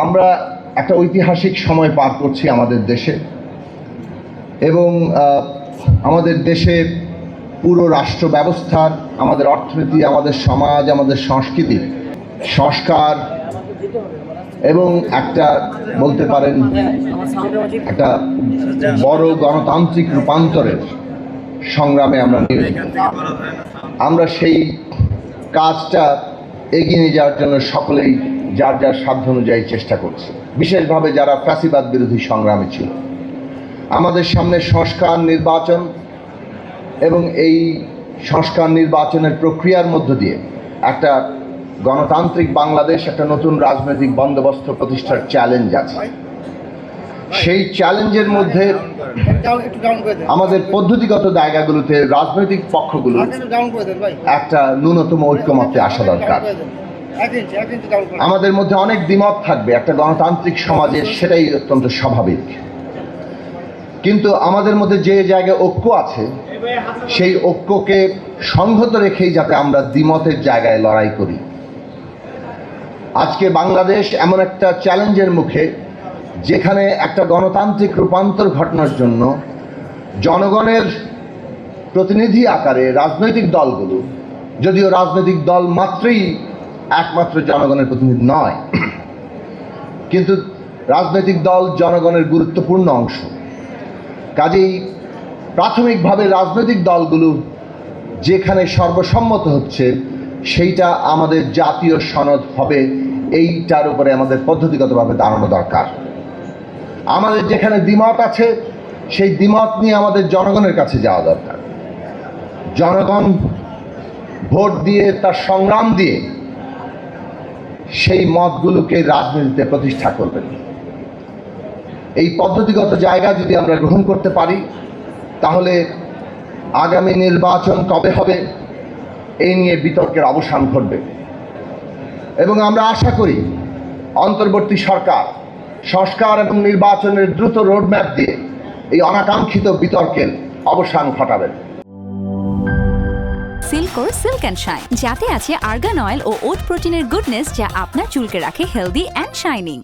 আমরা একটা ঐতিহাসিক সময় পার করছি আমাদের দেশে এবং আমাদের দেশে পুরো রাষ্ট্র ব্যবস্থার, আমাদের অর্থনীতি, আমাদের সমাজ, আমাদের সংস্কৃতি সংস্কার এবং একটা বলতে পারেন একটা বড় গণতান্ত্রিক রূপান্তরের সংগ্রামে আমরা নিয়োজিত। আমরা সেই কাজটা এগিয়ে নিয়ে যাওয়ার জন্য সকলেই যার যার সাধ্য অনুযায়ী চেষ্টা করছে, বিশেষভাবে যারা ফ্যাসিবাদ বিরোধী সংগ্রামী ছিল। আমাদের সামনে সংস্কার নির্বাচন এবং এই সংস্কার নির্বাচনের প্রক্রিয়ার মধ্য দিয়ে একটা গণতান্ত্রিক বাংলাদেশ, একটা নতুন রাজনৈতিক বন্দোবস্ত প্রতিষ্ঠার চ্যালেঞ্জ আছে। সেই চ্যালেঞ্জের মধ্যে আমাদের পদ্ধতিগত জায়গাগুলোতে রাজনৈতিক পক্ষগুলো একটা ন্যূনতম ঐক্যমত্যে আসা দরকার। আমাদের মধ্যে অনেক দ্বিমত থাকবে একটা গণতান্ত্রিক সমাজে, সেটাই অত্যন্ত স্বাভাবিক। কিন্তু আমাদের মধ্যে যে জায়গায় ঐক্য আছে সেই ঐক্যকে সংহত রেখেই যাতে আমরা দ্বিমতের জায়গায় লড়াই করি। আজকে বাংলাদেশ এমন একটা চ্যালেঞ্জের মুখে যেখানে একটা গণতান্ত্রিক রূপান্তর ঘটানোর জন্য জনগণের প্রতিনিধি আকারে রাজনৈতিক দলগুলো, যদিও রাজনৈতিক দল মাত্রই একমাত্র জনগণের প্রতিনিধি নয়, কিন্তু রাজনৈতিক দল জনগণের গুরুত্বপূর্ণ অংশ। কাজেই প্রাথমিকভাবে রাজনৈতিক দলগুলো যেখানে সর্বসম্মত হচ্ছে সেইটা আমাদের জাতীয় সনদ হবে, এইটার উপরে আমাদের পদ্ধতিগতভাবে দাঁড়ানো দরকার। আমাদের যেখানে দ্বিমত আছে সেই দ্বিমত নিয়ে আমাদের জনগণের কাছে যাওয়া দরকার। জনগণ ভোট দিয়ে, তার সংগ্রাম দিয়ে সেই মতগুলোকে রাজনীতিতে প্রতিষ্ঠা করবেন। এই পদ্ধতিগত জায়গা যদি আমরা গ্রহণ করতে পারি তাহলে আগামী নির্বাচন কবে হবে এই নিয়ে বিতর্কের অবসান ঘটবে এবং আমরা আশা করি অন্তর্বর্তী সরকার সংস্কার এবং নির্বাচনের দ্রুত রোডম্যাপ দিয়ে এই অনাকাঙ্ক্ষিত বিতর্কের অবসান ঘটাবেন। সিল্কোর সিল্ক অ্যান্ড শাইন, যাতে আছে আর্গান অয়েল ও ওট প্রোটিনের গুডনেস, যা আপনার চুলকে রাখে হেলদি অ্যান্ড শাইনিং।